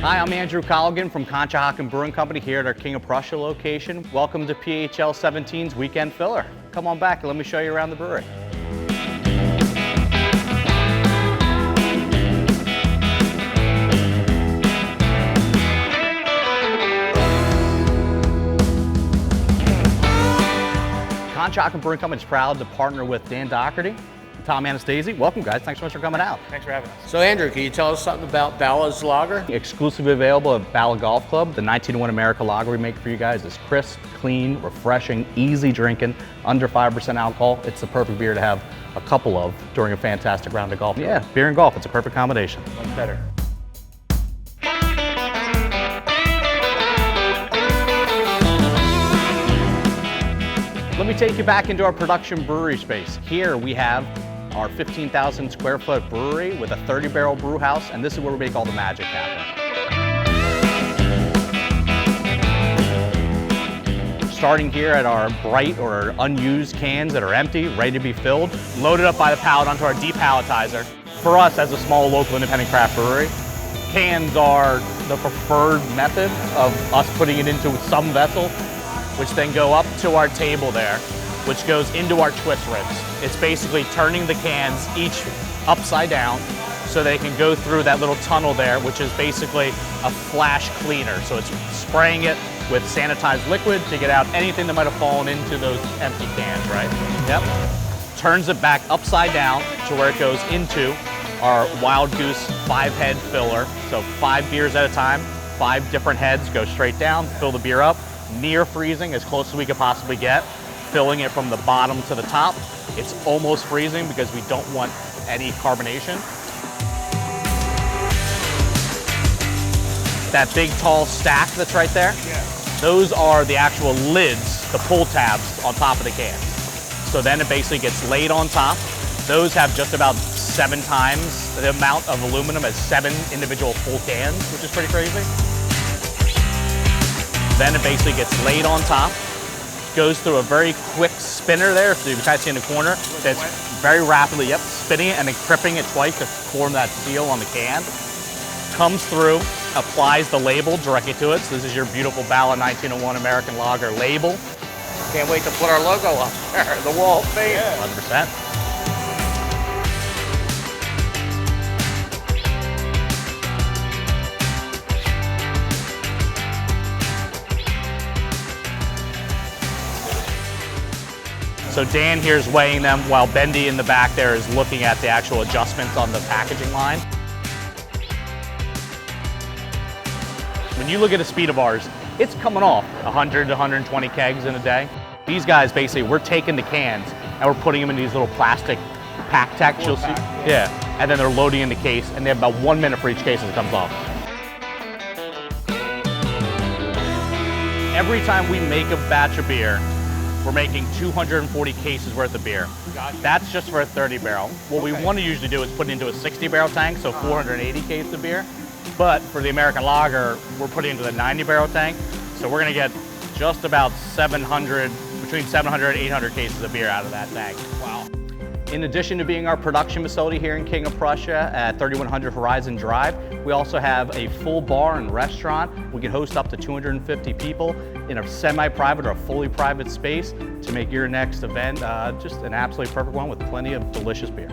Hi, I'm Andrew Colligan from Conshohocken Brewing Company here at our King of Prussia location. Welcome to PHL 17's Weekend Filler. Come on back and let me show you around the brewery. Conshohocken Brewing Company is proud to partner with Dan Doherty, Tom Anastasi. Welcome, guys. Thanks so much for coming out. Thanks for having us. So Andrew, can you tell us something about Bala's lager? Exclusively available at Bala Golf Club. The 1901 America lager we make for you guys is crisp, clean, refreshing, easy drinking, under 5% alcohol. It's the perfect beer to have a couple of during a fantastic round of golf. Yeah, beer and golf, it's a perfect combination. Much better. Let me take you back into our production brewery space. Here we have our 15,000 square foot brewery with a 30 barrel brew house, and this is where we make all the magic happen. Starting here at our bright or unused cans that are empty, ready to be filled, loaded up by the pallet onto our depalletizer. For us as a small local independent craft brewery, cans are the preferred method of us putting it into some vessel, which then go up to our table there, which goes into our twist ribs. It's basically turning the cans each upside down so they can go through that little tunnel there, which is basically a flash cleaner. So it's spraying it with sanitized liquid to get out anything that might have fallen into those empty cans, right? Yep. Turns it back upside down to where it goes into our Wild Goose 5-head filler. So 5 beers at a time, 5 different heads go straight down, fill the beer up, near freezing, as close as we could possibly get, filling it from the bottom to the top. It's almost freezing because we don't want any carbonation. That big tall stack that's right there, those are the actual lids, the pull tabs on top of the can. So then it basically gets laid on top. Those have just about 7 times the amount of aluminum as 7 individual full cans, which is pretty crazy. Then it basically gets laid on top, goes through a very quick spinner there, so you can kind of see in the corner, that's very rapidly, spinning it and then cripping it twice to form that seal on the can. Comes through, applies the label directly to it. So this is your beautiful Bala 1901 American Lager label. Can't wait to put our logo up there, the wall of fame. 100%. So Dan here is weighing them while Bendy in the back there is looking at the actual adjustments on the packaging line. When you look at the speed of ours, it's coming off 100 to 120 kegs in a day. These guys basically, we're taking the cans and we're putting them in these little plastic pack techs, you'll see. Yeah, and then they're loading in the case and they have about 1 minute for each case as it comes off. Every time we make a batch of beer, we're making 240 cases worth of beer. That's just for a 30 barrel. What we want to usually do is put it into a 60 barrel tank, so 480 cases of beer. But for the American Lager, we're putting into the 90 barrel tank. So we're gonna get just about 700, between 700 and 800 cases of beer out of that tank. Wow. In addition to being our production facility here in King of Prussia at 3100 Horizon Drive, we also have a full bar and restaurant. We can host up to 250 people in a semi-private or a fully private space to make your next event just an absolutely perfect one with plenty of delicious beer.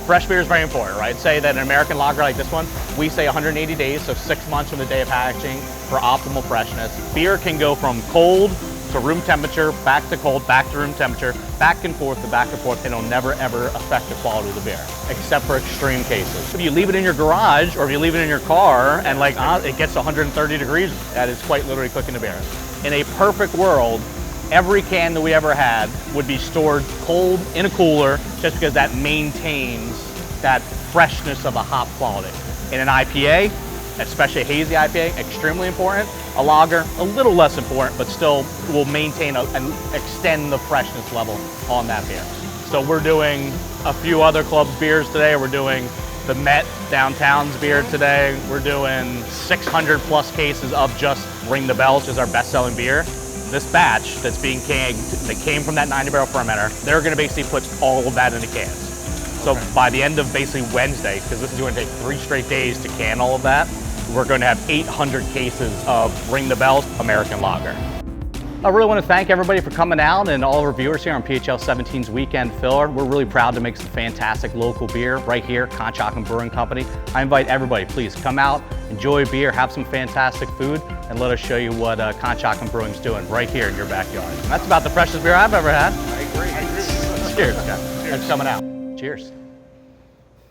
Fresh beer is very important, right? Say that an American lager like this one, we say 180 days, so 6 months from the day of packaging for optimal freshness. Beer can go from cold to room temperature, back to cold, back to room temperature, back and forth to back and forth, and it'll never ever affect the quality of the beer, except for extreme cases. If you leave it in your garage or if you leave it in your car and it gets 130 degrees, that is quite literally cooking the beer. In a perfect world, every can that we ever had would be stored cold in a cooler just because that maintains that freshness of a hop quality. In an IPA, especially a hazy IPA, extremely important. A lager, a little less important, but still will maintain and extend the freshness level on that beer. So we're doing a few other clubs beers today. We're doing the Met Downtown's beer today. We're doing 600 plus cases of just Ring the Bell, which is our best-selling beer. This batch that's being canned, that came from that 90 barrel fermenter, they're gonna basically put all of that into cans. So by the end of basically Wednesday, because this is going to take 3 straight days to can all of that, we're going to have 800 cases of Ring the Bells American Lager. I really want to thank everybody for coming out and all of our viewers here on PHL 17's Weekend Filler. We're really proud to make some fantastic local beer right here, Conshohocken Brewing Company. I invite everybody, please come out, enjoy beer, have some fantastic food, and let us show you what Conshohocken Brewing's doing right here in your backyard. And that's about the freshest beer I've ever had. I agree. Cheers, guys. Thanks for coming out. Cheers.